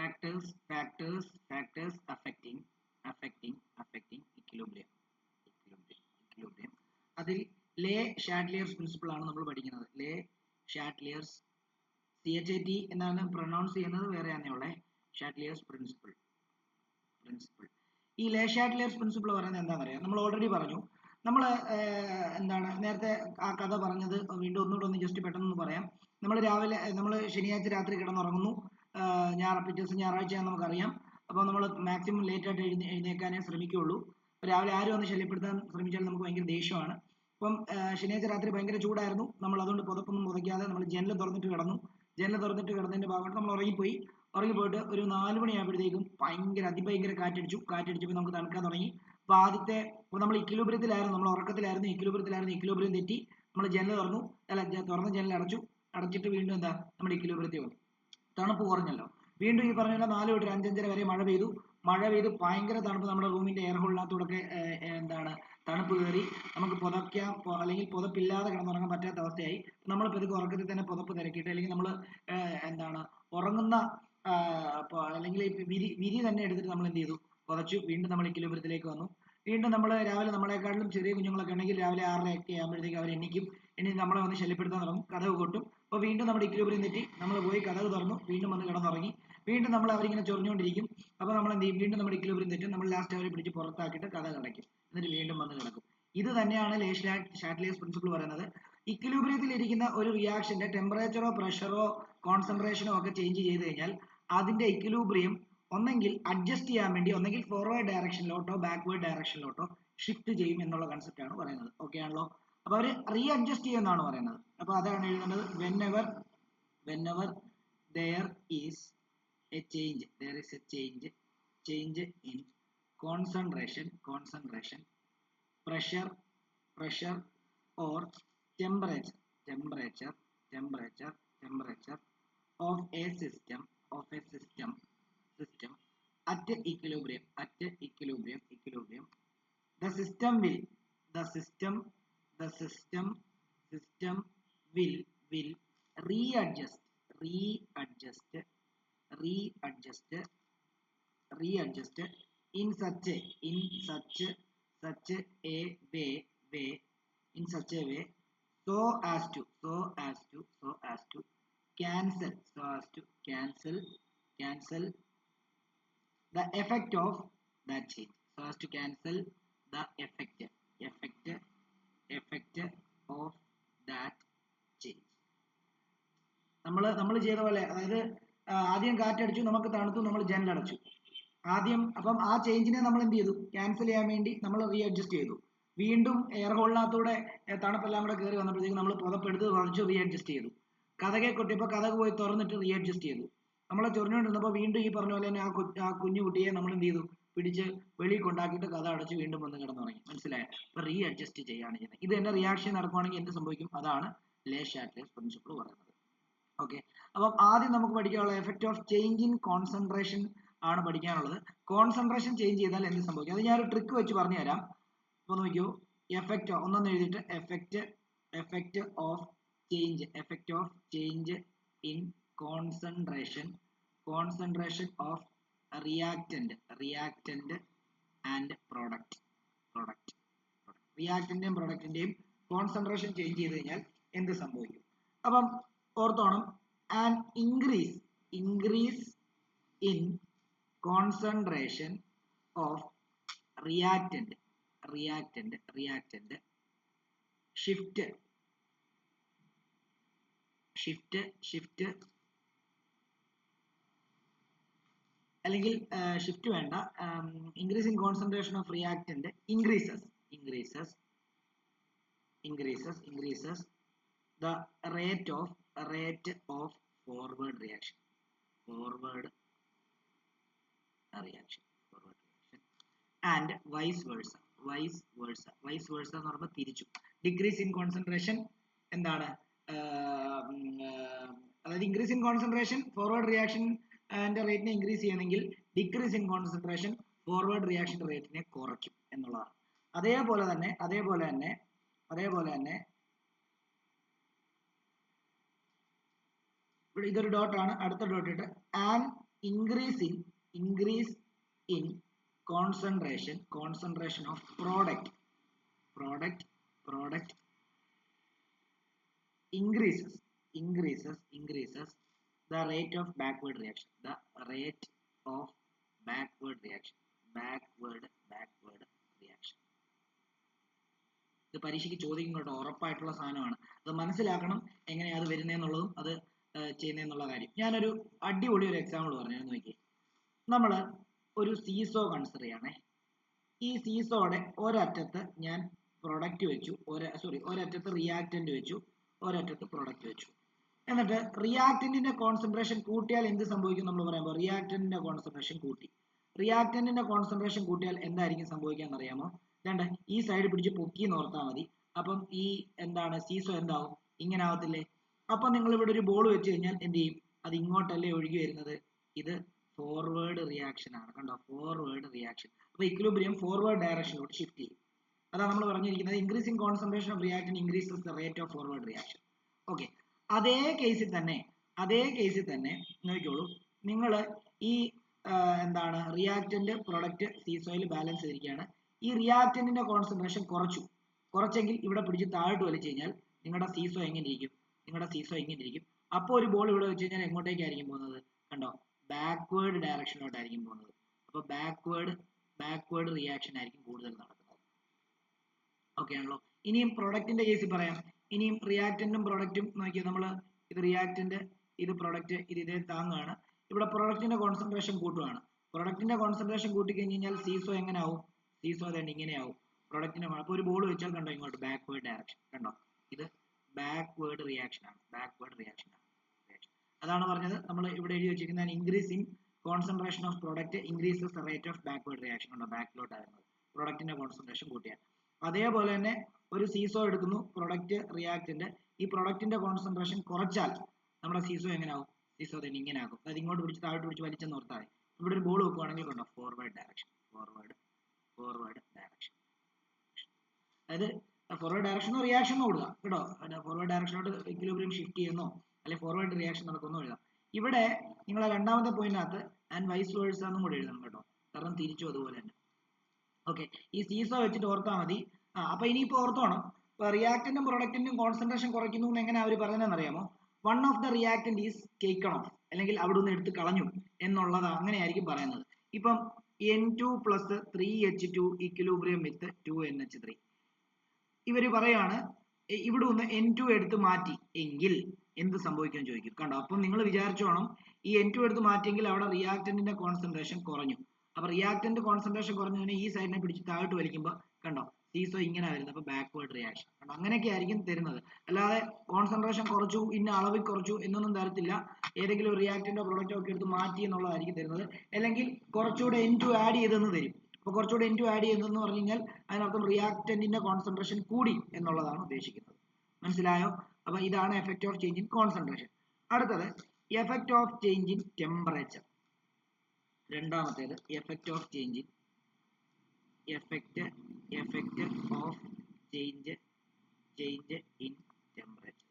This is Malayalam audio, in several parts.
factors affecting equilibrium. അതിൽ ലേ ഷാറ്റ്ലിയർസ് പ്രിൻസിപ്പിൾ ആണ് നമ്മൾ പഠിക്കുന്നത്. ലേ ഷാറ്റ്ലിയർസ് CHAT എന്നാണ് പ്രൊനൗൺസ് ചെയ്യുന്നത്, വേറെയാണെന്നുള്ളേ. ഷാറ്റ്ലിയർസ് പ്രിൻസിപ്പിൾ. ഈ ലേ ഷാറ്റ്ലിയർസ് പ്രിൻസിപ്പിൾ പറയുന്നത് എന്താണെന്നറിയാം. നമ്മൾ ഓൾറെഡി പറഞ്ഞു. നമ്മൾ എന്താണ് നേരത്തെ ആ കഥ പറഞ്ഞത് വീണ്ടും ഒന്നുകൂടെ ഒന്ന് ജസ്റ്റ് പെട്ടെന്ന് പറയാം. നമ്മൾ ശനിയാഴ്ച രാത്രി കിടന്നുറങ്ങുന്നു. പിറ്റേ ദിവസം ഞായറാഴ്ചയാണെന്ന് നമുക്കറിയാം. അപ്പോൾ നമ്മൾ മാക്സിമം ലേറ്റ് ആയിട്ട് എഴുന്നേക്കാനേ ശ്രമിക്കുകയുള്ളൂ. രാവിലെ ആരും ഒന്ന് ശല്യപ്പെടുത്താൻ ശ്രമിച്ചാൽ നമുക്ക് ഭയങ്കര ദേഷ്യമാണ്. അപ്പം ശനിയാഴ്ച രാത്രി ഭയങ്കര ചൂടായിരുന്നു. നമ്മൾ അതുകൊണ്ട് പുതപ്പൊന്നും പുതയ്ക്കാതെ നമ്മൾ ജനൽ തുറന്നിട്ട് കിടന്നതിന്റെ ഭാഗമായിട്ട് നമ്മൾ ഉറങ്ങിപ്പോയിട്ട് ഒരു 4 മണിയാകുമ്പോഴത്തേക്കും അതിഭയങ്കര കാറ്റടിച്ചപ്പോൾ നമുക്ക് തണുക്കാൻ തുടങ്ങി. അപ്പോൾ നമ്മൾ ഇക്വിലിബ്രിയത്തിലായിരുന്നു, നമ്മൾ ഉറക്കത്തിലായിരുന്നു, ഇക്വിലിബ്രിയം തെറ്റി. നമ്മൾ തുറന്ന ജനൽ അടച്ചിട്ട് വീണ്ടും നമ്മുടെ ഇക്വിലിബ്രിയത്തിൽ വന്നു. തണുപ്പ് കുറഞ്ഞല്ലോ. വീണ്ടും ഈ പറഞ്ഞ 4 തൊട്ട് 5:30 വരെ മഴ പെയ്തു. ഭയങ്കര തണുപ്പ്. നമ്മുടെ റൂമിന്റെ എയർ ഹോളിനകത്തൂടെ തണുപ്പ് കയറി. നമുക്ക് അല്ലെങ്കിൽ പുതപ്പില്ലാതെ കിടന്നുറങ്ങാൻ പറ്റാത്ത അവസ്ഥയായി. നമ്മൾ പതുക്കെ ഉറക്കത്തിൽ തന്നെ പുതപ്പ് തിരക്കിയിട്ട്, അല്ലെങ്കിൽ നമ്മൾ ഉറങ്ങുന്ന അല്ലെങ്കിൽ വിരി തന്നെ എടുത്തിട്ട് നമ്മൾ എന്ത് ചെയ്തു, പുതച്ചു. വീണ്ടും നമ്മൾ ഇക്വിലിബ്രിയത്തിലേക്ക് വന്നു. വീണ്ടും നമ്മൾ രാവിലെ നമ്മളെക്കാട്ടിലും ചെറിയ കുഞ്ഞുങ്ങളൊക്കെ ഉണ്ടെങ്കിൽ രാവിലെ 6:30 ആകുമ്പോഴത്തേക്ക് അവർ എണീക്കും. നമ്മളെ വന്ന് ശല്യപ്പെടുത്താൻ തുടങ്ങും, കതക് കൊട്ടും. അപ്പോൾ വീണ്ടും നമ്മുടെ ഇക്വിലിബ്രിയം തെറ്റി നമ്മൾ പോയി കതക് തുറന്നു, വീണ്ടും വന്ന് കിടന്നുറങ്ങി. വീണ്ടും നമ്മൾ അവരിങ്ങനെ ചൊറിഞ്ഞുകൊണ്ടിരിക്കും. അപ്പോൾ നമ്മൾ എന്ത് ചെയ്യും, വീണ്ടും നമ്മുടെ ഇക്വിലിബ്രിയം തെറ്റും. നമ്മൾ ലാസ്റ്റ് അവരെ പിടിച്ച് പുറത്താക്കിയിട്ട് കതക് അടയ്ക്കും. എന്നിട്ട് വീണ്ടും വന്ന് കിടക്കും. ഇത് തന്നെയാണ് ലേ ഷാറ്റ്ലിയർസ് പ്രിൻസിപ്പിൾ പറയുന്നത്. ഇക്വിലിബ്രിയത്തിൽ ഇരിക്കുന്ന ഒരു റിയാക്ഷന്റെ ടെമ്പറേച്ചറോ പ്രഷറോ കോൺസെൻട്രേഷനോ ഒക്കെ ചേഞ്ച് ചെയ്ത് കഴിഞ്ഞാൽ അതിന്റെ ഇക്വിലിബ്രിയം ഒന്നെങ്കിൽ അഡ്ജസ്റ്റ് ചെയ്യാൻ വേണ്ടി ഒന്നെങ്കിൽ ഫോർവേഡ് ഡയറക്ഷനിലോട്ടോ ബാക്ക്വേർഡ് ഡയറക്ഷനിലോട്ടോ ഷിഫ്റ്റ് ചെയ്യും എന്നുള്ള കൺസെപ്റ്റ് ആണ് പറയുന്നത്. ഓക്കെ ആണല്ലോ. അപ്പോൾ അവർ റീ അഡ്ജസ്റ്റ് ചെയ്യുമെന്നാണ് പറയുന്നത്. അപ്പോൾ അതാണ് എഴുതേണ്ടത്. whenever there is a change in concentration, pressure or temperature of a system at equilibrium, the system will readjust in such a way so as to cancel the effect of that change. The effect of that change. നമ്മൾ ചെയ്ത പോലെ, അതായത് ആദ്യം കാറ്റടിച്ചു, നമുക്ക് തണുത്തു, നമ്മൾ ജനലടച്ചു. അപ്പം ആ ചേഞ്ചിനെ നമ്മൾ എന്ത് ചെയ്തു, ക്യാൻസൽ ചെയ്യാൻ വേണ്ടി നമ്മൾ റീ അഡ്ജസ്റ്റ് ചെയ്തു. വീണ്ടും എയർ ഹോളിനകത്തൂടെ തണുപ്പെല്ലാം കൂടെ കയറി വന്നപ്പോഴത്തേക്ക് നമ്മൾ പുതപ്പെടുത്ത് കുറച്ച് റീ അഡ്ജസ്റ്റ് ചെയ്തു. കതകെ കൊട്ടിയപ്പോൾ കതക് പോയി തുറന്നിട്ട് റീ അഡ്ജസ്റ്റ് ചെയ്തു. നമ്മളെ ചൊറിഞ്ഞുകൊണ്ടിരുന്നപ്പോൾ വീണ്ടും ഈ പറഞ്ഞ പോലെ തന്നെ ആ കുഞ്ഞു കുട്ടിയെ നമ്മൾ എന്ത് ചെയ്തു, പിടിച്ച് വെളിയിൽ കൊണ്ടാക്കിയിട്ട് കഥ അടച്ച് വീണ്ടും വന്ന് കിടന്നുറങ്ങി. മനസ്സിലായോ? അപ്പൊ റീ അഡ്ജസ്റ്റ് ചെയ്യാണ് ചെയ്യുന്നത്. ഇത് തന്നെ റിയാക്ഷൻ നടക്കുവാണെങ്കിൽ എന്ത് സംഭവിക്കും, അതാണ് ലേ ഷാറ്റ്ലിയർസ് പ്രിൻസിപ്പിൾ പറയുന്നത്. ഓക്കെ. അപ്പം ആദ്യം നമുക്ക് പഠിക്കാനുള്ള effect of change in concentration ആണ് പഠിക്കാനുള്ളത്. കോൺസെൻട്രേഷൻ ചേഞ്ച് ചെയ്താൽ എന്ത് സംഭവിക്കും, അത് ഞാനൊരു ട്രിക്ക് വെച്ച് പറഞ്ഞു തരാം. അപ്പോൾ നോക്കിയോ, എഫക്റ്റ് ഒന്നൊന്ന് എഴുതിയിട്ട് effect of change in concentration of reactant and product. റിയാക്റ്റന്റെയും പ്രൊഡക്റ്റിന്റെയും കോൺസെൻട്രേഷൻ ചേഞ്ച് ചെയ്ത് കഴിഞ്ഞാൽ എന്ത് സംഭവിക്കും. അപ്പം ഓർത്തോണം, and increase in concentration of reactant shift അല്ലെങ്കിൽ ഷിഫ്റ്റ് വേണ്ട, increase in concentration of reactant increases the rate of forward reaction and vice versa എന്ന് പറയുമ്പോൾ തിരിച്ചു. ഡിക്രീസ് ഇൻ കോൺസെൻട്രേഷൻ എന്താണ്, അതായത് increase in concentration forward reaction റേറ്റിനെ ഇൻക്രീസ് ചെയ്യണമെങ്കിൽ decrease in concentration forward reaction റേറ്റിനെ കുറയ്ക്കും എന്നുള്ളതാണ്. അതേപോലെ തന്നെ ഇതൊരു ഡോട്ട് ആണ്, അടുത്ത ഡോട്ട് ഇട്ട് and increase in concentration of product increases the rate of backward reaction. ഇത് പരീക്ഷയ്ക്ക് ചോദിക്കും കേട്ടോ, ഉറപ്പായിട്ടുള്ള സാധനമാണ്. അത് മനസ്സിലാക്കണം എങ്ങനെയാ അത് വരുന്നതെന്നുള്ളതും അത് ചെയ്യുന്നതെന്നുള്ള കാര്യം. ഞാനൊരു അടിപൊളി ഒരു എക്സാമ്പിൾ പറഞ്ഞു നോക്കിയേ. നമ്മൾ ഒരു സീസോ കൺസിഡർ ചെയ്യണേ. ഈ സീസോയുടെ ഒരറ്റത്ത് ഞാൻ പ്രൊഡക്റ്റ് വെച്ചു, ഒരറ്റത്ത് റിയാക്റ്റന്റ് വെച്ചു, ഒരറ്റത്ത് പ്രൊഡക്റ്റ് വെച്ചു. എന്നിട്ട് റിയാക്റ്റന്റിന്റെ കോൺസെൻട്രേഷൻ കൂട്ടിയാൽ എന്ത് സംഭവിക്കും നമ്മൾ പറയുമ്പോൾ റിയാക്റ്റന്റിന്റെ കോൺസെൻട്രേഷൻ കൂട്ടി. റിയാക്റ്റന്റിന്റെ കോൺസെൻട്രേഷൻ കൂട്ടിയാൽ എന്തായിരിക്കും സംഭവിക്കാന്ന് അറിയാമോ? രണ്ട് ഈ സൈഡ് പിടിച്ച് പൊക്കി നോർത്താൽ മതി. അപ്പം ഈ എന്താണ് സീസോ എന്താവും? ഇങ്ങനെ ആവത്തില്ലേ? അപ്പൊ നിങ്ങൾ ഇവിടെ ഒരു ബോൾ വെച്ച് കഴിഞ്ഞാൽ എന്ത് ചെയ്യും? അത് ഇങ്ങോട്ടല്ലേ ഒഴുകി വരുന്നത്. ഇത് ഫോർവേഡ് റിയാക്ഷൻ ആണ്. കണ്ടോ, ഫോർവേഡ് റിയാക്ഷൻ. അപ്പൊ ഇക്വിലിബ്രിയം ഫോർവേഡ് ഡയറക്ഷനിലോട്ട് ഷിഫ്റ്റ് ചെയ്യും. അതാണ് നമ്മൾ പറഞ്ഞിരിക്കുന്നത് increasing concentration of reactant increases the rate of forward reaction. Okay, അതേ കേസിൽ തന്നെ നോക്കിക്കോളൂ. നിങ്ങൾ ഈ എന്താണ് റിയാക്ടന്റ് പ്രൊഡക്റ്റ് സീസോയിൽ ബാലൻസ് ചെയ്തിരിക്കുകയാണ്. ഈ റിയാക്ടന്റിന്റെ കോൺസെൻട്രേഷൻ കുറച്ചെങ്കിൽ ഇവിടെ പിടിച്ച് താഴോട്ട് വലിച്ചു കഴിഞ്ഞാൽ നിങ്ങളുടെ സീസോ എങ്ങനെ ഇരിക്കും? അപ്പോൾ ഒരു ബോൾ ഇവിടെ വെച്ച് കഴിഞ്ഞാൽ എങ്ങോട്ടേക്കായിരിക്കും പോകുന്നത്? കണ്ടോ, ബാക്ക്വേർഡ് ഡയറക്ഷനിലോട്ടായിരിക്കും പോകുന്നത്. അപ്പൊ ബാക്ക്വേർഡ് റിയാക്ഷൻ ആയിരിക്കും കൂടുതൽ നടക്കുന്നത്. ഓക്കെ ആണല്ലോ. ഇനിയും പ്രൊഡക്റ്റിന്റെ കേസിൽ പറയാം. ഇനിയും റിയാക്ടന്റും പ്രൊഡക്റ്റും നോക്കിയാൽ നമ്മൾ ഇത് റിയാക്ടന്റ്, ഇത് പ്രൊഡക്റ്റ്, ഇതേ താങ്ങാണ്. ഇവിടെ പ്രൊഡക്റ്റിന്റെ കോൺസെൻട്രേഷൻ കൂട്ടുകയാണ്. പ്രൊഡക്റ്റിന്റെ കോൺസെൻട്രേഷൻ കൂട്ടിക്കഴിഞ്ഞ് കഴിഞ്ഞാൽ സീസോ എങ്ങനെ ആവും? സീസോ തന്നെ ഇങ്ങനെയാവും. പ്രൊഡക്റ്റിന്റെ അപ്പൊ ഒരു ബോൾ വെച്ചാൽ കണ്ടോ ഇങ്ങോട്ട് ബാക്ക്വേർഡ് ഡയറക്ഷൻ. കണ്ടോ, ഇത് ബാക്ക്വേർഡ് റിയാക്ഷൻ ആണ്. അതാണ് പറഞ്ഞത് നമ്മൾ ഇവിടെ എഴുതി വെച്ചിരിക്കുന്ന increase in concentration of product increases the rate of backward reaction. ഉണ്ടോ, ബാക്കിലോട്ട് ആയിരുന്നത് പ്രൊഡക്റ്റിന്റെ കോൺസെൻട്രേഷൻ കൂട്ടിയാൽ. അതേപോലെ തന്നെ ഒരു സീസോ എടുക്കുന്നു, പ്രൊഡക്റ്റ് റിയാക്റ്റന്റ്. ഈ പ്രൊഡക്റ്റിന്റെ കോൺസെൻട്രേഷൻ കുറച്ചാൽ നമ്മുടെ സീസോ എങ്ങനെ ആവും? സീസോ തന്നെ ഇങ്ങനെ ആകും. അതായത് ഇങ്ങോട്ട് പിടിച്ച് താഴോട്ട് പിടിച്ച് വലിച്ചെന്ന് ഓർത്താൽ ഇവിടെ ഒരു ബോൾ വെക്കുവാണെങ്കിൽ കണ്ടോ ഫോർവേഡ് ഡയറക്ഷൻ. അതായത് ഫോർവേഡ് ഡയറക്ഷനോ റിയാക്ഷനോ കൊടുക്കുക കേട്ടോ. ഫോർവേഡ് ഡയറക്ഷനോട്ട് ഇക്വിലിബ്രിയം ഷിഫ്റ്റ് ചെയ്യുന്നോ അല്ലെങ്കിൽ ഫോർവേഡ് റിയാക്ഷൻ നടക്കുന്നോ എഴുതാം. ഇവിടെ നിങ്ങളെ രണ്ടാമത്തെ പോയിന്റിനകത്ത് ആൻഡ് വൈസ് വേഴ്സ എന്നും കൂടെ എഴുതണം കേട്ടോ, കാരണം തിരിച്ചു അതുപോലെ തന്നെ. ഓക്കെ, ഈ സീസോ വെച്ചിട്ട് ഓർത്താൽ മതി. അപ്പൊ ഇനിയിപ്പോ ഓർത്തോണം, റിയാക്ടന്റും പ്രൊഡക്റ്റിന്റും കോൺസെൻട്രേഷൻ കുറയ്ക്കുന്നു എന്ന് എങ്ങനെ അവർ പറയുന്നതെന്ന് അറിയാമോ? One of the reactant is taken of, അല്ലെങ്കിൽ അവിടെ നിന്ന് എടുത്ത് കളഞ്ഞു എന്നുള്ളത് അങ്ങനെയായിരിക്കും പറയുന്നത്. ഇപ്പം N2 + 3H2 ഇക്വിലിബ്രിയം വിത്ത് 2NH3. ഇവര് പറയാണ് ഇവിടെ നിന്ന് N2 എടുത്ത് മാറ്റി എങ്കിൽ എന്ത് സംഭവിക്കാൻ ചോദിക്കും. കണ്ടോ, അപ്പം നിങ്ങൾ വിചാരിച്ചോണം ഈ N2 എടുത്ത് മാറ്റിയെങ്കിൽ അവിടെ റിയാക്ടന്റിന്റെ കോൺസെൻട്രേഷൻ കുറഞ്ഞു. അപ്പൊ റിയാക്ടന്റ് കോൺസെൻട്രേഷൻ കുറഞ്ഞു കഴിഞ്ഞാൽ ഈ സൈഡിനെ പിടിച്ച് താഴോട്ട് വലിക്കുമ്പോൾ കണ്ടോ സീസോ ഇങ്ങനെ വരുന്നത്. അപ്പൊ ബാക്ക്വേർഡ് റിയാക്ഷൻ. കണ്ടോ, അങ്ങനെയൊക്കെ ആയിരിക്കും തരുന്നത്. അല്ലാതെ കോൺസെൻട്രേഷൻ കുറച്ചു, ഇന്ന അളവിൽ കുറച്ചു എന്നൊന്നും തരത്തില്ല. ഏതെങ്കിലും റിയാക്ടന്റോ പ്രൊഡക്റ്റോ ഒക്കെ എടുത്ത് മാറ്റി എന്നുള്ളതായിരിക്കും തരുന്നത്. അല്ലെങ്കിൽ കുറച്ചുകൂടെ N2 ആഡ് ചെയ്തെന്ന് തരും. അപ്പൊ കുറച്ചുകൂടെ N2 ആഡ് ചെയ്തെന്ന് പറഞ്ഞു കഴിഞ്ഞാൽ അതിനർത്ഥം റിയാക്ടന്റിന്റെ കോൺസെൻട്രേഷൻ കൂടി എന്നുള്ളതാണ് ഉദ്ദേശിക്കുന്നത്. മനസ്സിലായോ? അപ്പൊ ഇതാണ് effect of change in concentration. അടുത്തത് effect of change in temperature. രണ്ടാമത്തേത് effect of change in effect of change in temperature.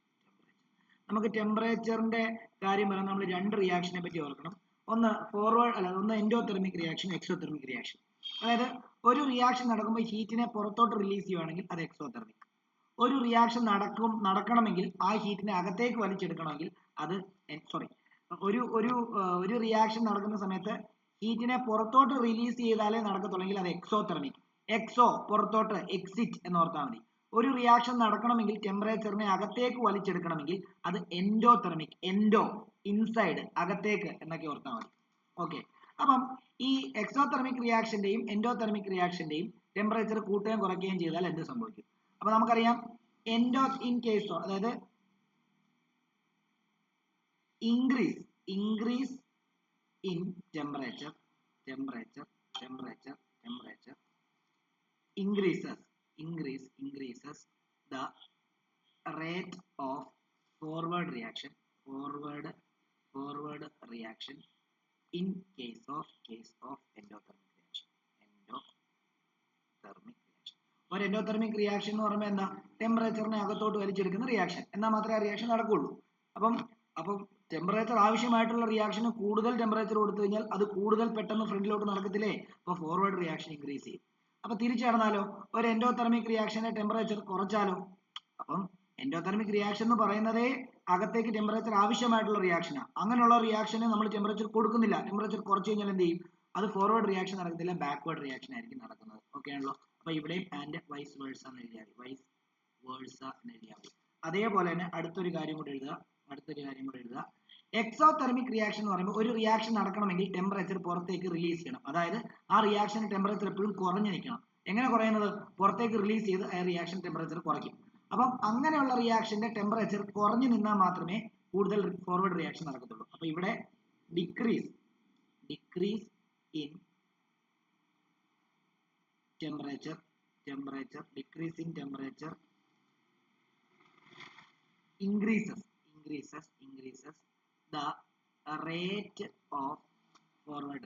നമുക്ക് ടെമ്പറേച്ചറിന്റെ കാര്യം പറയാൻ നമ്മൾ രണ്ട് റിയാക്ഷനെ പറ്റി ഓർക്കണം. ഒന്ന് എൻഡോതെർമിക് റിയാക്ഷൻ, എക്സോതെർമിക് റിയാക്ഷൻ. അതായത് ഒരു റിയാക്ഷൻ നടക്കുമ്പോൾ ഹീറ്റിനെ പുറത്തോട്ട് റിലീസ് ചെയ്യുവാണെങ്കിൽ അത് എക്സോതെർമിക്. ഒരു റിയാക്ഷൻ നടക്കണമെങ്കിൽ ആ ഹീറ്റിനെ അകത്തേക്ക് വലിച്ചെടുക്കണമെങ്കിൽ അത് ഒരു റിയാക്ഷൻ നടക്കുന്ന സമയത്ത് ഹീറ്റിനെ പുറത്തോട്ട് റിലീസ് ചെയ്താലേ നടക്കത്തുള്ളെങ്കിൽ അത് എക്സോതെർമിക്. എക്സോ പുറത്തോട്ട്, എക്സിറ്റ് എന്ന് ഓർത്താൽ മതി. ഒരു റിയാക്ഷൻ നടക്കണമെങ്കിൽ ടെമ്പറേച്ചറിനെ അകത്തേക്ക് വലിച്ചെടുക്കണമെങ്കിൽ അത് എൻഡോതെർമിക്. എൻഡോ ഇൻസൈഡ്, അകത്തേക്ക് എന്നൊക്കെ ഓർത്താൽ മതി. ഓക്കെ, അപ്പം ഈ എക്സോതെർമിക് റിയാക്ഷന്റെയും എൻഡോതെർമിക് റിയാക്ഷന്റെയും ടെമ്പറേച്ചർ കൂട്ടുകയും കുറയ്ക്കുകയും ചെയ്താൽ എന്ത് സംഭവിക്കും? അപ്പൊ നമുക്കറിയാം ഇൻ കേസ് ഓഫ്, അതായത് increase in temperature increases the rate of forward reaction in case of endothermic reaction. ഒരു എൻഡോതെർമിക് റിയാക്ഷൻ എന്ന് പറയുമ്പോൾ എന്താ? ടെമ്പറേച്ചറിനെ അകത്തോട്ട് വലിച്ചെടുക്കുന്ന റിയാക്ഷൻ. എന്നാൽ മാത്രമേ ആ റിയാക്ഷൻ നടക്കുകയുള്ളൂ. അപ്പം അപ്പം ടെമ്പറേച്ചർ ആവശ്യമായിട്ടുള്ള റിയാക്ഷന് കൂടുതൽ ടെമ്പറേച്ചർ കൊടുത്തു കഴിഞ്ഞാൽ അത് കൂടുതൽ പെട്ടെന്ന് ഫ്രണ്ടിലോട്ട് നടക്കത്തില്ലേ? അപ്പോൾ ഫോർവേഡ് റിയാക്ഷൻ ഇൻക്രീസ് ചെയ്യും. അപ്പൊ തിരിച്ചു നടന്നാലോ, ഒരു എൻഡോതെർമിക് റിയാക്ഷന്റെ ടെമ്പറേച്ചർ കുറച്ചാലോ? അപ്പം എൻഡോതെർമിക് റിയാക്ഷൻ എന്ന് പറയുന്നതേ അകത്തേക്ക് ടെമ്പറേച്ചർ ആവശ്യമായിട്ടുള്ള റിയാക്ഷനാണ്. അങ്ങനെയുള്ള റിയാക്ഷന് നമ്മൾ ടെമ്പറേച്ചർ കൊടുക്കുന്നില്ല, ടെമ്പറേച്ചർ കുറച്ച് കഴിഞ്ഞാൽ എന്ത് ചെയ്യും? അത് ഫോർവേഡ് റിയാക്ഷൻ നടക്കത്തില്ല, ബാക്ക്വേർഡ് റിയാക്ഷൻ ആയിരിക്കും നടക്കുന്നത്. ഓക്കെ ആണല്ലോ? അപ്പൊ ഇവിടെയും ആൻഡ് വൈസ് വേഴ്സ എന്ന് എഴുതിയാൽ മതി, വൈസ് വേഴ്സ എന്ന് എഴുതിയാൽ മതി. അതേപോലെ തന്നെ അടുത്തൊരു കാര്യം കൂടെ എഴുതുക. എക്സോതെർമിക് റിയാക്ഷൻ എന്ന് പറയുമ്പോൾ ഒരു റിയാക്ഷൻ നടക്കണമെങ്കിൽ ടെമ്പറേച്ചർ പുറത്തേക്ക് റിലീസ് ചെയ്യണം. അതായത് ആ റിയാക്ഷൻ ടെമ്പറേച്ചർ എപ്പോഴും കുറഞ്ഞു നിൽക്കണം. എങ്ങനെ കുറയുന്നത്? പുറത്തേക്ക് റിലീസ് ചെയ്ത് ആ റിയാക്ഷൻ ടെമ്പറേച്ചർ കുറയ്ക്കും. അപ്പം അങ്ങനെയുള്ള റിയാക്ഷന്റെ ടെമ്പറേച്ചർ കുറഞ്ഞു നിന്നാൽ മാത്രമേ കൂടുതൽ ഫോർവേഡ് റിയാക്ഷൻ നടക്കത്തുള്ളൂ. അപ്പൊ ഇവിടെ decrease in temperature increases the rate of forward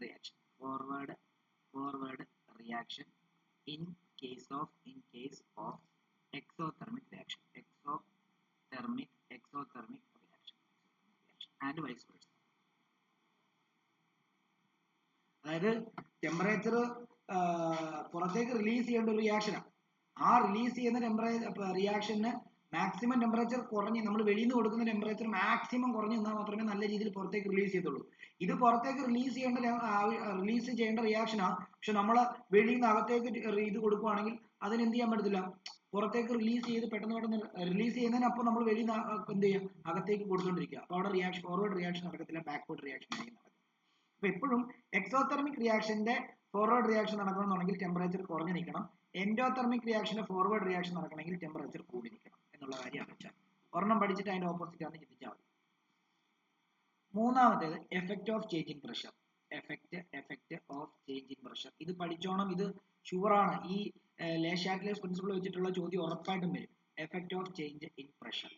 reaction in case of exothermic reaction and vice versa. അതായത് ടെമ്പറേച്ചർ പുറത്തേക്ക് റിലീസ് ചെയ്യേണ്ട ഒരു റിയാക്ഷനാണ്. ആ റിലീസ് ചെയ്യുന്ന റിയാക്ഷന് മാക്സിമം ടെമ്പറേച്ചർ കുറഞ്ഞ് നമ്മൾ വെളിയിൽ നിന്ന് കൊടുക്കുന്ന ടെമ്പറേച്ചർ മാക്സിമം കുറഞ്ഞ് നിന്നാൽ മാത്രമേ നല്ല രീതിയിൽ പുറത്തേക്ക് റിലീസ് ചെയ്യത്തുള്ളൂ. ഇത് പുറത്തേക്ക് റിലീസ് ചെയ്യേണ്ട റിയാക്ഷനാണ്. പക്ഷെ നമ്മൾ വെളിയിൽ നിന്ന് അകത്തേക്ക് ഇത് കൊടുക്കുകയാണെങ്കിൽ അതിന് എന്ത് ചെയ്യാൻ പറ്റത്തില്ല, പുറത്തേക്ക് റിലീസ് ചെയ്ത് പെട്ടെന്ന് റിലീസ് ചെയ്യുന്നതിനപ്പം നമ്മൾ വെളിയിൽ നിന്ന് എന്ത് ചെയ്യും, അകത്തേക്ക് കൊടുത്തുകൊണ്ടിരിക്കുക. അപ്പോൾ അവിടെ റിയാക്ഷൻ ഫോർവേഡ് റിയാക്ഷൻ നടക്കത്തില്ല, ബാക്ക്വേർഡ് റിയാക്ഷൻ ആയിരിക്കും നടക്കുന്നത്. അപ്പൊ എപ്പോഴും എക്സോതെർമിക് റിയാക്ഷന്റെ ഫോർവേഡ് റിയാക്ഷൻ നടക്കണമെന്നുണ്ടെങ്കിൽ ടെമ്പറേച്ചർ കുറഞ്ഞു നിൽക്കണം. എൻഡോതെർമിക് റിയാക്ഷന്റെ ഫോർവേഡ് റിയാക്ഷൻ നടക്കണമെങ്കിൽ ടെമ്പറേച്ചർ കൂടി നിൽക്കണം എന്നുള്ള കാര്യമാണ് വെച്ചാൽ. ഒരെണ്ണം പഠിച്ചിട്ട് അതിന്റെ ഓപ്പോസിറ്റ് ആണ് ചിന്തിച്ചാൽ മതി. മൂന്നാമത്തേത് effect of change in pressure. Effect of change in pressure. ഇത് പഠിച്ചോണം, ഇത് ഷുവറാണ്. ഈ ലേ ഷാറ്റ്ലേസ് പ്രിൻസിപ്പിൾ വെച്ചിട്ടുള്ള ചോദ്യം ഉറപ്പായിട്ടും വരും. Effect of change in pressure.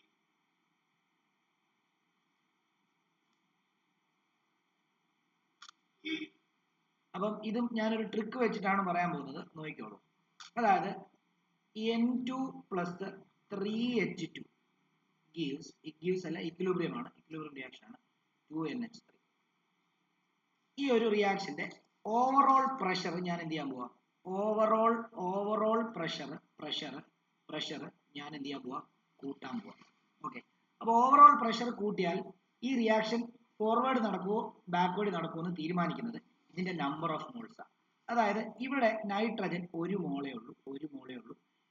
അപ്പം ഇതും ഞാനൊരു ട്രിക്ക് വെച്ചിട്ടാണ് പറയാൻ പോകുന്നത്, നോക്കിക്കോളൂ. അതായത് N2 പ്ലസ് 3H2 gives അല്ല, ഇക്വിലിബ്രിയം ആണ്, ഇക്വിലിബ്രിയം റിയാക്ഷൻ ആണ്, 2NH3. ഈ ഒരു റിയാക്ഷന്റെ ഓവറോൾ പ്രഷർ ഞാൻ എന്ത് ചെയ്യാൻ പോവാ? ഓവറോൾ പ്രഷർ ഞാൻ എന്ത് ചെയ്യാൻ പോവാ? കൂട്ടാൻ പോവാ. ഓക്കെ. അപ്പൊ ഓവറോൾ പ്രഷർ കൂട്ടിയാൽ ഈ റിയാക്ഷൻ ഫോർവേഡ് നടക്കുവോ ബാക്ക്വേർഡ് നടക്കുവോ എന്ന് തീരുമാനിക്കുന്നത് ഇതിന്റെ നമ്പർ ഓഫ് മോൾസ് ആണ്. അതായത് ഇവിടെ നൈട്രജൻ ഒരു മോളേ ഉള്ളൂ.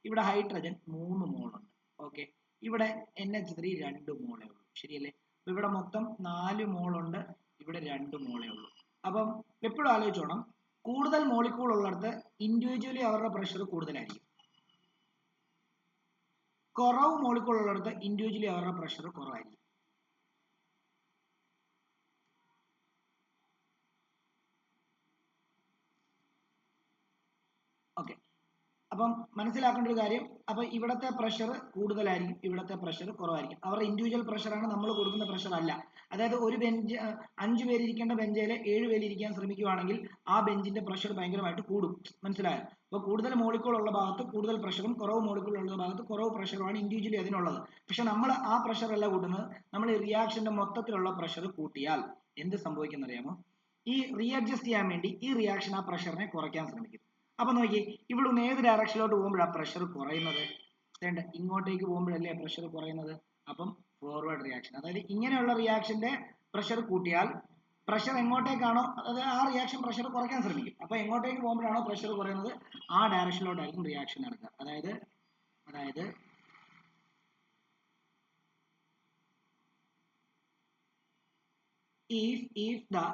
ഇവിടെ ഹൈഡ്രജൻ 3 മോളുണ്ട്. ഓക്കെ. ഇവിടെ NH3 2 മോളേ ഉള്ളൂ. ശരിയല്ലേ? അപ്പൊ ഇവിടെ മൊത്തം 4 മോളുണ്ട്, ഇവിടെ 2 മോളേ ഉള്ളൂ. അപ്പം എപ്പോഴും ആലോചിച്ചോണം, കൂടുതൽ മോളിക്കൂൾ ഉള്ളിടത്ത് ഇൻഡിവിജ്വലി അവരുടെ പ്രഷർ കൂടുതലായിരിക്കും. കുറവ് മോളിക്കൂൾ ഉള്ളിടത്ത് ഇൻഡിവിജ്വലി അവരുടെ പ്രഷർ കുറവായിരിക്കും. ഓക്കെ. അപ്പം മനസ്സിലാക്കേണ്ട ഒരു കാര്യം, അപ്പൊ ഇവിടത്തെ പ്രഷർ കൂടുതലായിരിക്കും, ഇവിടത്തെ പ്രഷർ കുറവായിരിക്കും. അവരുടെ ഇൻഡിവിജ്വൽ പ്രഷറാണ്, നമ്മൾ കൊടുക്കുന്ന പ്രഷർ അല്ല. അതായത് ഒരു ബെഞ്ച് 5 പേര് ഇരിക്കേണ്ട ബെഞ്ചിൽ 7 പേര് ഇരിക്കാൻ ശ്രമിക്കുകയാണെങ്കിൽ ആ ബെഞ്ചിന്റെ പ്രഷർ ഭയങ്കരമായിട്ട് കൂടും. മനസ്സിലായോ? അപ്പോൾ കൂടുതൽ മോളിക്കൂൾ ഉള്ള ഭാഗത്ത് കൂടുതൽ പ്രഷറും കുറവ് മോളിക്കൂൾ ഉള്ള ഭാഗത്ത് കുറവ് പ്രഷറുമാണ് ഇൻഡിവിജ്വലി അതിനുള്ളത്. പക്ഷെ നമ്മൾ ആ പ്രഷർ അല്ല കൂട്ടുന്നത്, നമ്മൾ ഈ റിയാക്ഷന്റെ മൊത്തത്തിലുള്ള പ്രഷർ കൂട്ടിയാൽ എന്ത് സംഭവിക്കുന്നറിയാമോ? ഈ റീഅഡ്ജസ്റ്റ് ചെയ്യാൻ വേണ്ടി ഈ റിയാക്ഷൻ ആ പ്രഷറിനെ കുറയ്ക്കാൻ ശ്രമിക്കും. അപ്പൊ നോക്കി, ഇവിടെ നിന്ന് ഏത് ഡയറക്ഷനിലോട്ട് പോകുമ്പോഴാണ് പ്രഷർ കുറയുന്നത്? വേണ്ട, ഇങ്ങോട്ടേക്ക് പോകുമ്പോഴല്ലേ പ്രഷർ കുറയുന്നത്. അപ്പം ഫോർവേഡ് റിയാക്ഷൻ, അതായത് ഇങ്ങനെയുള്ള റിയാക്ഷന്റെ പ്രഷർ കൂട്ടിയാൽ പ്രഷർ എങ്ങോട്ടേക്കാണോ, അതായത് ആ റിയാക്ഷൻ പ്രഷർ കുറയ്ക്കാൻ ശ്രമിക്കും. അപ്പൊ എങ്ങോട്ടേക്ക് പോകുമ്പോഴാണോ പ്രഷർ കുറയുന്നത് ആ ഡയറക്ഷനിലോട്ടായിരിക്കും റിയാക്ഷൻ നടക്കുക. അതായത് if the,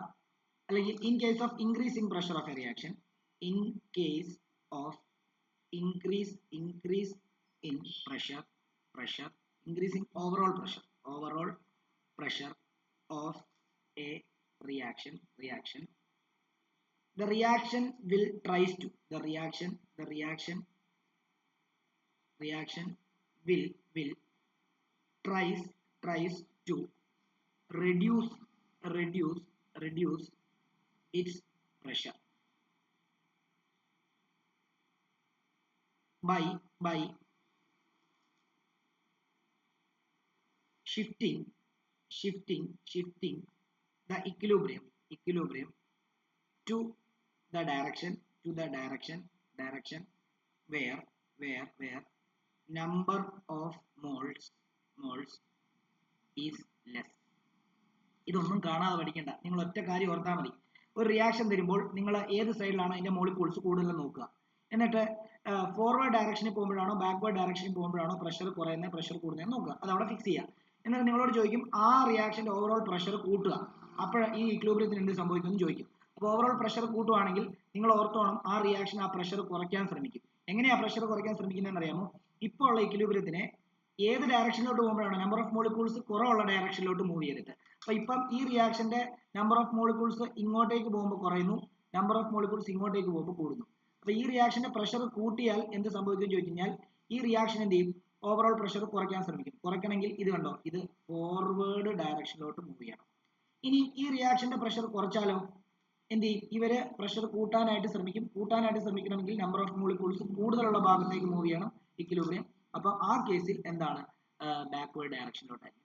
അല്ലെങ്കിൽ in case of increase in pressure of a reaction, in case of increase in pressure, increase in overall pressure of a reaction, the reaction will tries to tries to reduce its pressure by shifting shifting the equilibrium to the direction where number of moles is less. ഇതൊന്നും കാണാതെ പഠിക്കണ്ട, നിങ്ങൾ ഒറ്റ കാര്യം ഓർത്താൽ മതി. ഒരു റിയാക്ഷൻ തരുമ്പോൾ നിങ്ങൾ ഏത് സൈഡിലാണ് അതിന്റെ മോളിക്യൂൾസ് കൂടുതൽ നോക്കുക, എന്നിട്ട് ഫോർവേഡ് ഡയറക്ഷനിൽ പോകുമ്പോഴാണോ ബാക്ക്വേർഡ് ഡയറക്ഷനിൽ പോകുമ്പോഴാണോ പ്രഷർ കുറയുന്നത് പ്രഷർ കൂടുന്നത് നോക്കുക, അത് അവിടെ ഫിക്സ് ചെയ്യുക. എന്നിട്ട് നിങ്ങളോട് ചോദിക്കും ആ റിയാക്ഷന്റെ ഓവറോൾ പ്രഷർ കൂട്ടുക, അപ്പോൾ ഈ ഇക്വിലിബ്രിയത്തിന് എന്ത് സംഭവിക്കുമെന്ന് ചോദിക്കും. അപ്പോൾ ഓവറോൾ പ്രഷർ കൂട്ടുവാണെങ്കിൽ നിങ്ങൾ ഓർത്തോണം ആ റിയാക്ഷൻ ആ പ്രഷർ കുറയ്ക്കാൻ ശ്രമിക്കും. എങ്ങനെയാ പ്രഷർ കുറയ്ക്കാൻ ശ്രമിക്കുന്നതെന്ന് അറിയാമോ? ഇപ്പോൾ ഉള്ള ഇക്വിലിബ്രിയത്തിനെ ഏത് ഡയറക്ഷനിലോട്ട് പോകുമ്പോഴാണ് നമ്പർ ഓഫ് മോളിക്യൂൾസ് കുറവുള്ള ഡയറക്ഷനിലോട്ട് മൂവ് ചെയ്തിട്ട്. അപ്പൊ ഇപ്പം ഈ റിയാക്ഷന്റെ നമ്പർ ഓഫ് മോളിക്യൂൾസ് ഇങ്ങോട്ടേക്ക് പോകുമ്പോൾ കുറയുന്നു, നമ്പർ ഓഫ് മോളിക്യൂൾസ് ഇങ്ങോട്ടേക്ക് പോകുമ്പോൾ കൂടുന്നു. അപ്പൊ ഈ റിയാക്ഷന്റെ പ്രഷർ കൂട്ടിയാൽ എന്ത് സംഭവിക്കും ചോദിച്ചു കഴിഞ്ഞാൽ ഈ റിയാക്ഷൻ എന്ത് ചെയ്യും? ഓവറോൾ പ്രഷർ കുറയ്ക്കാൻ ശ്രമിക്കും. കുറയ്ക്കണമെങ്കിൽ ഇത് കണ്ടോ, ഇത് ഫോർവേഡ് ഡയറക്ഷനിലോട്ട് മൂവ് ചെയ്യണം. ഇനി ഈ റിയാക്ഷന്റെ പ്രഷർ കുറച്ചാലോ എന്ത് ചെയ്യും? ഇവര് പ്രഷർ കൂട്ടാനായിട്ട് ശ്രമിക്കണമെങ്കിൽ നമ്പർ ഓഫ് മോളിക്യൂൾസ് കൂടുതലുള്ള ഭാഗത്തേക്ക് മൂവ് ചെയ്യണം ഇക്വിലിബ്രിയം. അപ്പൊ ആ കേസിൽ എന്താണ്? ബാക്ക്വേർഡ് ഡയറക്ഷനിലോട്ടായിരിക്കും.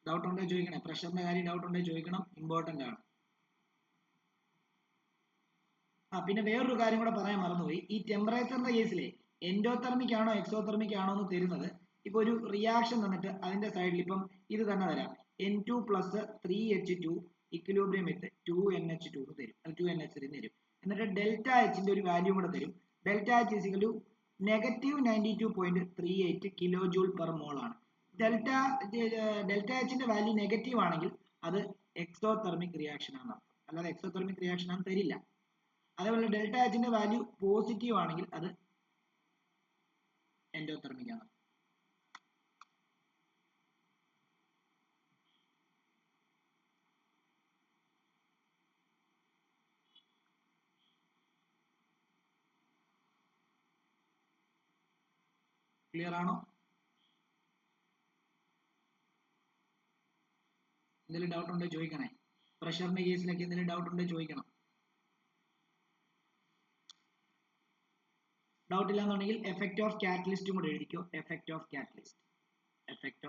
ഡൗട്ട് ഉണ്ടോ ചോദിക്കണേ, പ്രഷറിന്റെ കാര്യം ഡൗട്ട് ഉണ്ടോ ചോദിക്കണം, ഇമ്പോർട്ടന്റ് ആണ്. പിന്നെ വേറൊരു കാര്യം കൂടെ പറയാൻ മറന്നുപോയി. ഈ ടെമ്പറേച്ചറിന്റെ കേസിലെ എൻഡോതെർമിക് ആണോ എക്സോതെർമിക് ആണോ എന്ന് തരുന്നത്, ഇപ്പൊ ഒരു റിയാക്ഷൻ തന്നിട്ട് അതിന്റെ സൈഡിൽ ഇപ്പം ഇത് തന്നെ തരാം, N2 + 3H2 ഇക്വിലിബ്രിയം വിത്ത് 2NH2 തരും, 2NH3 തരും. എന്നിട്ട് ഡെൽറ്റ എച്ചിന്റെ ഒരു വാല്യൂ കൂടെ തരും. Delta H equal to -92.38 kilo joule per mole ആണ്. ഡെൽറ്റ എച്ചിന്റെ വാല്യൂ നെഗറ്റീവ് ആണെങ്കിൽ അത് എക്സോതെർമിക് റിയാക്ഷൻ ആണ്, അല്ലാതെ എക്സോതെർമിക് റിയാക്ഷൻ ആണ് തരില്ല. അതേപോലെ ഡെൽറ്റ എച്ചിന്റെ വാല്യൂ പോസിറ്റീവ് ആണെങ്കിൽ അത് എൻഡോതെർമിക് ആണ്. ക്ലിയർ ആണോ? എന്തെങ്കിലും ഡൗട്ട് ഉണ്ടോ ചോദിക്കണേ. പ്രഷറിന്റെ കേസിലൊക്കെ എന്തെങ്കിലും ഡൗട്ട് ഉണ്ടോ ചോദിക്കണം. ഡൗട്ട് ഇല്ലാന്നുണ്ടെങ്കിൽ എഫക്റ്റ് ഓഫ് കാറ്റലിസ്റ്റും കൂടെ എഴുതിക്കോ. Effect of catalyst. Effect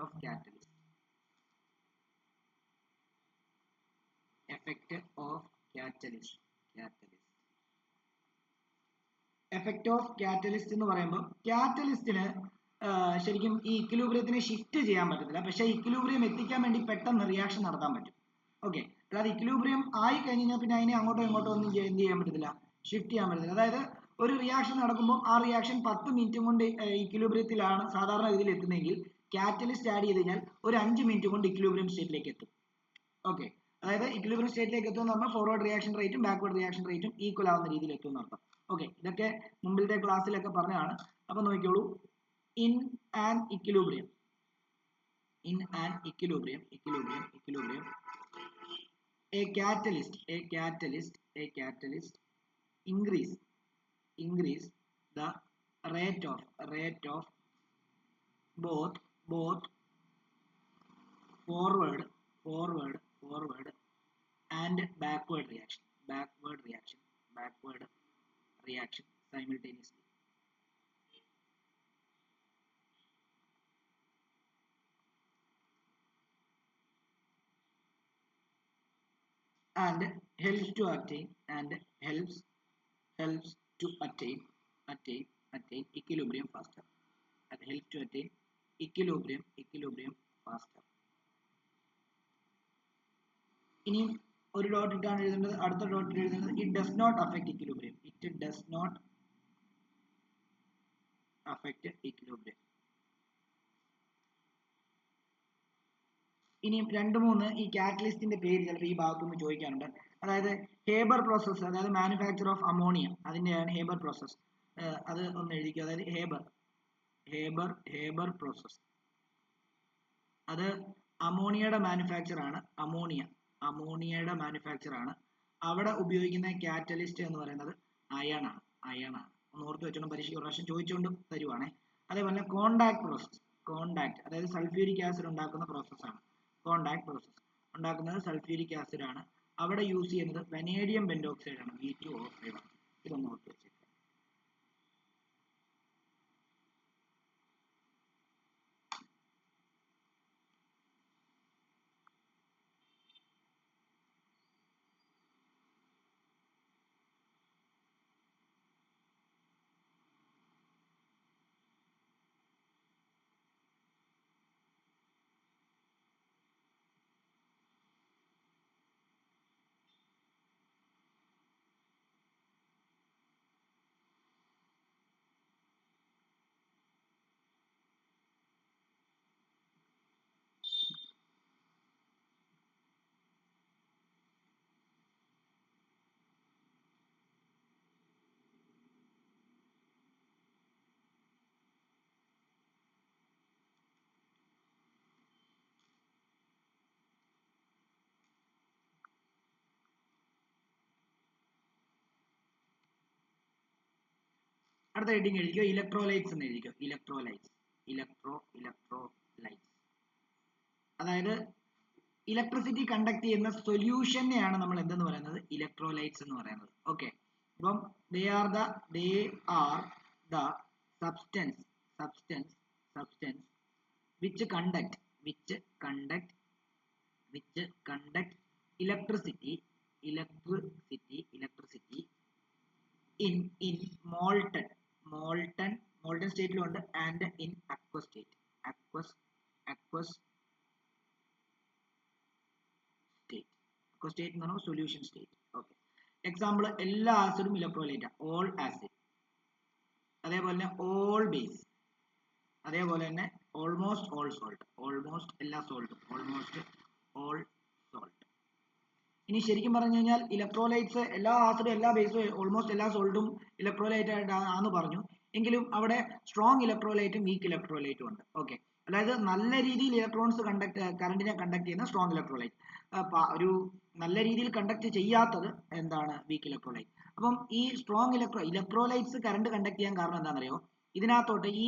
of catalyst എന്ന് പറയുമ്പോൾ കാറ്റലിസ്റ്റിന് ശരിക്കും ഈ ഇക്വിലിബ്രിയത്തിനെ ഷിഫ്റ്റ് ചെയ്യാൻ പറ്റത്തില്ല, പക്ഷേ ഇക്വിലിബ്രിയം എത്തിക്കാൻ വേണ്ടി പെട്ടെന്ന് റിയാക്ഷൻ നടത്താൻ പറ്റും. ഓക്കെ, അതായത് ഇക്വിലിബ്രിയം ആയി കഴിഞ്ഞാൽ പിന്നെ അതിനെ അങ്ങോട്ടോ ഇങ്ങോട്ടോ ഒന്നും എന്ത് ചെയ്യാൻ പറ്റത്തില്ല, ഷിഫ്റ്റ് ചെയ്യാൻ പറ്റത്തില്ല. അതായത് ഒരു റിയാക്ഷൻ നടക്കുമ്പോൾ ആ റിയാക്ഷൻ 10 മിനിറ്റ് കൊണ്ട് ഇക്വിലിബ്രിയത്തിലാണ് സാധാരണ ഇതിൽ എത്തുന്നതെങ്കിൽ കാറ്റലിസ്റ്റ് ആഡ് ചെയ്ത് കഴിഞ്ഞാൽ ഒരു 5 മിനിറ്റ് കൊണ്ട് ഇക്വിലിബ്രിയം സ്റ്റേറ്റിലേക്ക് എത്തും. ഓക്കെ, അതായത് ഇക്വിലിബ്രിയം സ്റ്റേറ്റിലേക്ക് എത്തുമെന്ന് പറഞ്ഞാൽ ഫോർവേഡ് റിയാക്ഷൻ റേറ്റും ബാക്ക്വേർഡ് റിയാക്ഷൻ റേറ്റും ഈക്വൽ ആവുന്ന രീതിയിൽ എത്തും എന്നർത്ഥം. ഓക്കെ, ഇതൊക്കെ മുമ്പിലത്തെ ക്ലാസ്സിലൊക്കെ പറഞ്ഞതാണ്. അപ്പൊ നോക്കിയോളൂ, in an equilibrium a catalyst increase the rate of both forward and backward reaction simultaneously. And helps to attain equilibrium faster. And helps to attain equilibrium faster. ഇനി ഒരു ഡോട്ട് ഇട്ടാണ് എഴുതുന്നത്, അടുത്ത ഡോട്ടിൽ എഴുതുന്നത് it does not affect equilibrium. ഇനി 2-3 ഈ കാറ്റലിസ്റ്റിന്റെ പേര് ചിലപ്പോൾ ഈ ഭാഗത്തുനിന്ന് ചോദിക്കാറുണ്ട്. അതായത് ഹേബർ പ്രോസസ്, അതായത് മാനുഫാക്ചർ ഓഫ് അമോണിയ, അതിന്റെയാണ് ഹേബർ പ്രോസസ്. അത് ഒന്ന് എഴുതിക്കുക. അതായത് ഹേബർ പ്രോസസ് അത് അമോണിയയുടെ മാനുഫാക്ചർ ആണ്. അമോണിയയുടെ മാനുഫാക്ചർ ആണ്. അവിടെ ഉപയോഗിക്കുന്ന കാറ്റലിസ്റ്റ് എന്ന് പറയുന്നത് അയൺ ആണ്. ഒന്ന് ഓർത്ത് വെച്ചോണ്ട് പരീക്ഷയ്ക്ക് ഒരു പ്രാവശ്യം ചോദിച്ചുകൊണ്ട് തരുവാണേ. അതേപോലെ കോണ്ടാക്ട് അതായത് സൾഫ്യൂരിക് ആസിഡ് ഉണ്ടാക്കുന്ന പ്രോസസ്സാണ്. കോണ്ടാക്ട് പ്രോസസ് ഉണ്ടാക്കുന്നത് സൾഫ്യൂരിക് ആസിഡ് ആണ്. അവിടെ യൂസ് ചെയ്യുന്നത് വനേഡിയം പെന്റോക്സൈഡ് ആണ്, V2O5 ആണ്. ഇതൊന്ന് ഓർത്ത് വെച്ചേക്കാം. അടുത്ത ഹെഡിങ് എഴുതിക്കോ, ഇലക്ട്രോലൈറ്റ്സ് എന്ന് എഴുതിക്കോ. ഇലക്ട്രോലൈറ്റ്സ് അതായത് ഇലക്ട്രിസിറ്റി കണ്ടക്ട് ചെയ്യുന്ന സൊല്യൂഷനെയാണ് നമ്മൾ എന്തെന്ന് പറയുന്നത്, ഇലക്ട്രോലൈറ്റ്സ് എന്ന് പറയുന്നത്. ഓക്കെ, അപ്പം they are the substance which conduct electricity in molten state and in aqueous state എന്ന് പറഞ്ഞാൽ സൊല്യൂഷൻ സ്റ്റേറ്റ്. ഓക്കെ, എക്സാമ്പിൾ എല്ലാ ആസിഡും ഇലക്ട്രോലൈറ്റ്, ഓൾ ആസിഡ്, അതേപോലെ തന്നെ ഓൾ ബേസ്, അതേപോലെ തന്നെ ഓൾമോസ്റ്റ് ഓൾ സോൾട്ട്, ഓൾമോസ്റ്റ് എല്ലാ സോൾട്ടും, ഓൾമോസ്റ്റ് ഓൾ സോൾട്ട്. ഇനി ശരിക്കും പറഞ്ഞു കഴിഞ്ഞാൽ ഇലക്ട്രോലൈറ്റ്സ് എല്ലാ ആസിഡും എല്ലാ ബേസും ഓൾമോസ്റ്റ് എല്ലാ സോൾട്ടും ഇലക്ട്രോലൈറ്റ് ആയിട്ടാണ് പറഞ്ഞു. എങ്കിലും അവിടെ സ്ട്രോങ് ഇലക്ട്രോലൈറ്റും വീക്ക് ഇലക്ട്രോലൈറ്റും ഉണ്ട്. ഓക്കെ, അതായത് നല്ല രീതിയിൽ ഇലക്ട്രോൺസ് കറണ്ടിനെ കണ്ടക്ട് ചെയ്യുന്ന സ്ട്രോങ് ഇലക്ട്രോലൈറ്റ്, ഒരു നല്ല രീതിയിൽ കണ്ടക്ട് ചെയ്യാത്തത് എന്താണ്, വീക്ക് ഇലക്ട്രോലൈറ്റ്. അപ്പം ഈ സ്ട്രോങ് ഇലക്ട്രോലൈറ്റ്സ് കറണ്ട് കണ്ടക്ട് ചെയ്യാൻ കാരണം എന്താണെന്നറിയോ, ഇതിനകത്തോട്ട് ഈ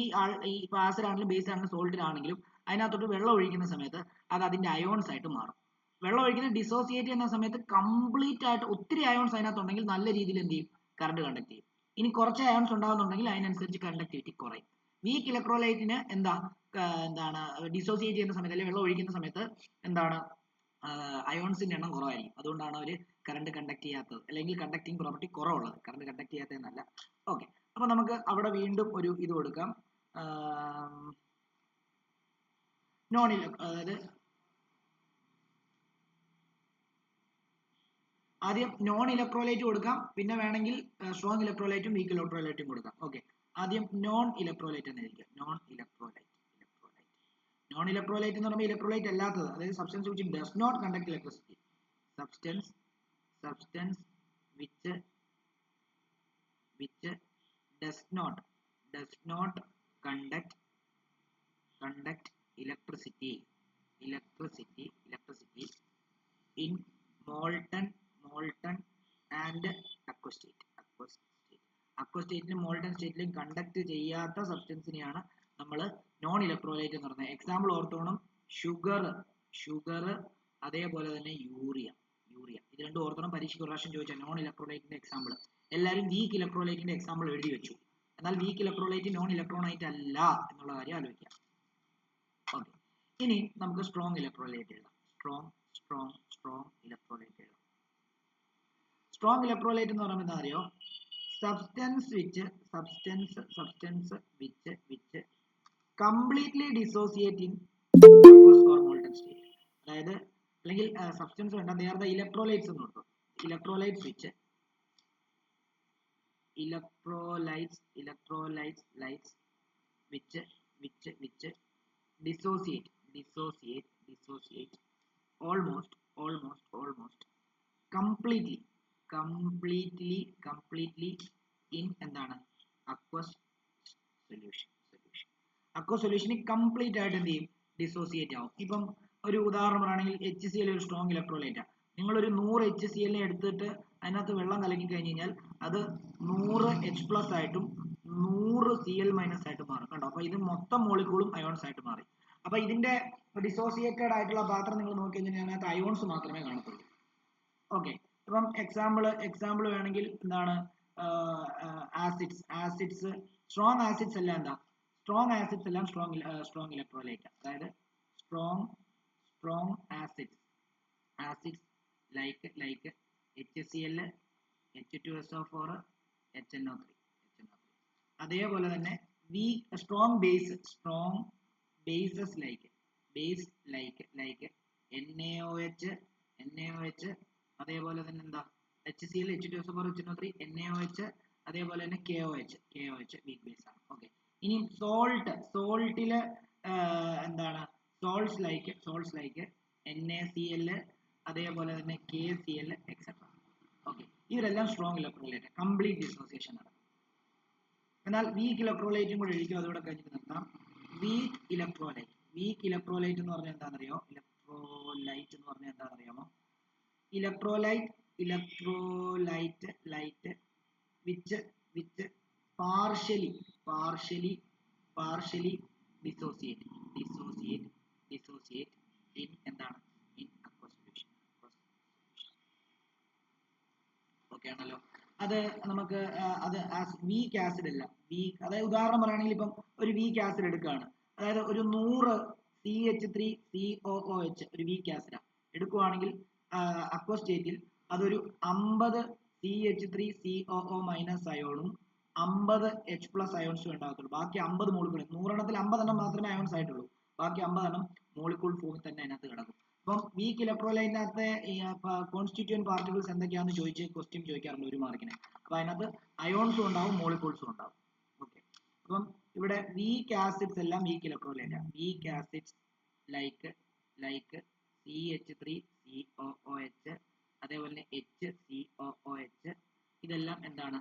ആസിഡ് ആണെങ്കിലും ബേസ് ആണെങ്കിലും സോൾട്ടിലാണെങ്കിലും അതിനകത്തോട്ട് വെള്ളം ഒഴിക്കുന്ന സമയത്ത് അത് അതിന്റെ അയോൺസ് ആയിട്ട് മാറും. വെള്ളം ഒഴിക്കുന്നത് ഡിസോസിയേറ്റ് ചെയ്യുന്ന സമയത്ത് കംപ്ലീറ്റ് ആയിട്ട് ഒത്തിരി അയോൺസ് അതിനകത്തുണ്ടെങ്കിൽ നല്ല രീതിയിൽ എന്ത് ചെയ്യും, കറണ്ട് കണ്ടക്ട് ചെയ്യും. ഇനി കുറച്ച് അയോൺസ് ഉണ്ടാകുന്നുണ്ടെങ്കിൽ അതിനനുസരിച്ച് കണ്ടക്ടിവിറ്റി കുറയും. വീക്ക് ഇലക്ട്രോലൈറ്റിന് എന്താണ് ഡിസോസിയേറ്റ് ചെയ്യുന്ന സമയത്ത് അല്ലെങ്കിൽ വെള്ളം ഒഴിക്കുന്ന സമയത്ത് എന്താണ് അയോൺസിന്റെ എണ്ണം കുറവായിരിക്കും. അതുകൊണ്ടാണ് അവർ കറണ്ട് കണ്ടക്ട് ചെയ്യാത്തത്, അല്ലെങ്കിൽ കണ്ടക്ടിങ് പ്രോപ്പർട്ടി കുറവുള്ളത്, കറണ്ട് കണ്ടക്ട് ചെയ്യാത്തതെന്നല്ല. ഓക്കെ, അപ്പൊ നമുക്ക് അവിടെ വീണ്ടും ഒരു ഇത് കൊടുക്കാം, അതായത് ആദ്യം നോൺ ഇലക്ട്രോലൈറ്റ് കൊടുക്കാം, പിന്നെ വേണമെങ്കിൽ സ്ട്രോങ് ഇലക്ട്രോലൈറ്റും വീക്ക് ഇലക്ട്രോലൈറ്റും കൊടുക്കാം. ഓക്കെ, ആദ്യം നോൺ ഇലക്ട്രോലൈറ്റ് എന്ന് എഴുതിക്കാം. നോൺ ഇലക്ട്രോലൈറ്റ് എന്ന് പറയുമ്പോൾ ഇലക്ട്രോലൈറ്റ് അല്ലാത്തത്, അതായത് substance which does not conduct electricity, substance which does not conduct electricity in molten and aqueous state. aqueous സ്റ്റേറ്റിലും മോൾട്ടൺ സ്റ്റേറ്റിലും കണ്ടക്ട് ചെയ്യാത്ത സബ്സ്റ്റൻസിനെയാണ് നമ്മൾ നോൺ ഇലക്ട്രോലൈറ്റ് എന്ന് പറയുന്നത്. എക്സാമ്പിൾ ഓർത്തോണം, ഷുഗർ അതേപോലെ തന്നെ യൂറിയ. ഇത് രണ്ടും ഓർത്തോണം, പരീക്ഷയ്ക്ക് ഒരു പ്രാവശ്യം ചോദിച്ചാൽ നോൺ ഇലക്ട്രോലൈറ്റിന്റെ എക്സാമ്പിൾ. എല്ലാവരും വീക്ക് ഇലക്ട്രോലൈറ്റിന്റെ എക്സാമ്പിൾ എഴുതി വെച്ചു, എന്നാൽ വീക്ക് ഇലക്ട്രോലൈറ്റ് നോൺ ഇലക്ട്രോണൈറ്റ് അല്ല എന്നുള്ള കാര്യം ആലോചിക്കാം. ഓക്കെ, ഇനി നമുക്ക് സ്ട്രോങ് ഇലക്ട്രോലൈറ്റ് എഴുതാം. സ്ട്രോങ് ഇലക്ട്രോലൈറ്റ് എഴുതാം. സ്ട്രോങ് ഇലക്ട്രോലൈറ്റ് എന്ന് പറയുമ്പോൾ എന്താ അറിയോ, substance which completely dissociate in aqueous or molten state. അതായത് അല്ലെങ്കിൽ സബ്സ്റ്റൻസ് വേണ്ട, they are the electrolytes എന്ന് കൊടുക്കും. electrolytes which dissociate almost completely in എന്താണ് aqueous solution. aqueous solution complete ആയിട്ട് എന്ത് ചെയ്യും, ഡിസോസിയേറ്റ് ആവും. ഇപ്പം ഒരു ഉദാഹരണം പറയുകയാണെങ്കിൽ HCl ഒരു സ്ട്രോങ് ഇലക്ട്രോലൈറ്റ് ആണ്. നിങ്ങളൊരു 100 HCl എടുത്തിട്ട് അതിനകത്ത് വെള്ളം കലക്കി കഴിഞ്ഞ് കഴിഞ്ഞാൽ അത് 100 H+ ആയിട്ടും 100 Cl- ആയിട്ട് മാറും. കണ്ടോ, അപ്പൊ ഇത് മൊത്തം മോളിക്യൂളും അയോൺസ് ആയിട്ട് മാറി. അപ്പൊ ഇതിന്റെ ഡിസോസിയേറ്റഡ് ആയിട്ടുള്ള പാത്രം നിങ്ങൾ നോക്കി കഴിഞ്ഞാൽ അതിനകത്ത് അയോൺസ് മാത്രമേ കാണത്തുള്ളൂ. ഓക്കെ. ഇപ്പം എക്സാമ്പിൾ വേണമെങ്കിൽ എന്താണ് ആസിഡ്സ് സ്ട്രോങ് ആസിഡ്സ് എല്ലാം എന്താ സ്ട്രോങ് ആസിഡ്സ് എല്ലാം സ്ട്രോങ് ഇലക്ട്രോലൈറ്റ്, അതായത് strong acids like HCl H2SO4 HNO3. അതേപോലെ തന്നെ സ്ട്രോങ് ബേസസ് ലൈക്ക് NaOH അതേപോലെ തന്നെ എന്താ HCl H2SO4 HNO3 NaOH അതേപോലെ തന്നെ KOH വീക്ക് ബേസ് ആണ്. ഓക്കെ. ഇനി സോൾട്ടില് എന്താണ് സോൾട്സ് ലൈക്ക് NaCl അതേപോലെ തന്നെ KCl എക്സെട്ര. ഓക്കെ. ഇവരെല്ലാം സ്ട്രോങ് ഇലക്ട്രോലൈറ്റ്, കംപ്ലീറ്റ് ഡിസോസിയേഷൻ ആണ്. എന്നാൽ വീക്ക് ഇലക്ട്രോലൈറ്റും കൂടെ എഴുതിക്കും, അതുകൂടെ കഴിഞ്ഞിട്ട് നിർത്താം. വീക്ക് ഇലക്ട്രോലൈറ്റ് എന്ന് പറഞ്ഞാൽ എന്താണെന്നറിയോ? ഇലക്ട്രോലൈറ്റ് എന്താണെന്നറിയാമോ? Electrolyte which partially dissociate in എന്താണ് ഇൻ aqueous solution. ഓക്കെ ആണല്ലോ. അത് നമുക്ക് അത് വീക്ക് ആസിഡ് അല്ല. അതായത് ഉദാഹരണം പറയുകയാണെങ്കിൽ ഇപ്പം ഒരു വീക്ക് ആസിഡ് എടുക്കുകയാണ്, അതായത് ഒരു 100 CH3COOH ഒരു വീക്ക് ആസിഡ് എടുക്കുകയാണെങ്കിൽ അക്വസ് സ്റ്റേറ്റിൽ അതൊരു 50 CH3COO മൈനസ് അയോണും 50 H+ അയോൺസും ഉണ്ടാകത്തുള്ളൂ. ബാക്കി 50 മോളിക്കൂൾ, 100 50 എണ്ണം മാത്രമേ അയോൺസ് ആയിട്ടുള്ളൂ, ബാക്കി 50 എണ്ണം മോളിക്കൂൾ ഫോമിൽ തന്നെ അതിനകത്ത് കിടക്കും. അപ്പം വീക്ക് ഇലക്ട്രോലൈറ്റിനകത്തെ കോൺസ്റ്റിറ്റ്യൂവന്റ് പാർട്ടിക്കിൾസ് എന്തൊക്കെയാണെന്ന് ചോദിച്ച് ക്വസ്റ്റ്യൻ ചോദിക്കാറുണ്ട് 1 മാർക്കിന്. അപ്പൊ അതിനകത്ത് അയോൺസും ഉണ്ടാവും മോളിക്യൂൾസും ഉണ്ടാവും. ഓക്കെ. അപ്പം ഇവിടെ വീക്ക് ആസിഡ്സ് എല്ലാം വീക്ക് ഇലക്ട്രോലൈറ്റ് ആണ്. വീക്ക് ആസിഡ്സ് ലൈക്ക് CH3COOH അതേപോലെ HCOOH ഇതെല്ലാം എന്താണ്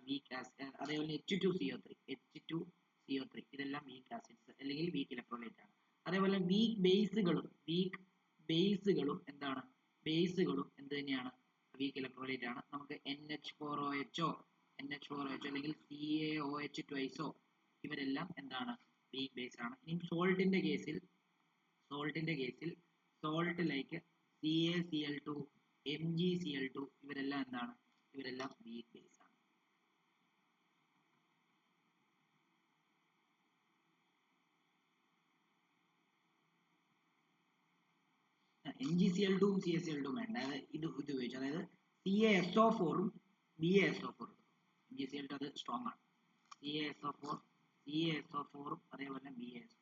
വീക്ക് ആസിഡ്. അതേപോലെ H2CO3 ഇതെല്ലാം വീക്ക് ആസിഡ്സ് അല്ലെങ്കിൽ വീക്ക് ഇലക്ട്രോലൈറ്റ് ആണ്. അതേപോലെ വീക്ക് ബേസുകളും എന്താണ് എന്ത് തന്നെയാണ് വീക്ക് ഇലക്ട്രോലൈറ്റ് ആണ്. നമുക്ക് NH4OH അല്ലെങ്കിൽ CaOH ട്വൈസോ ഇവരെല്ലാം എന്താണ് വീക്ക് ബേസ് ആണ്. ഇനി സോൾട്ടിന്റെ കേസിൽ സോൾട്ട് ലൈക്ക് CaCl2 MgCl2 ഇവരെല്ലാം എന്താണ് വീക്ക് ബേസ് ആണ്. MgCl2 CaCl2 വേണ്ട, ഇത് ഉപയോഗിച്ചു, അതായത് CaSO4 ഉം BaSO4 MgCl2 അത് സ്ട്രോങ് ആണ്. CaSO4 ഉം അതേപോലെ BaSO4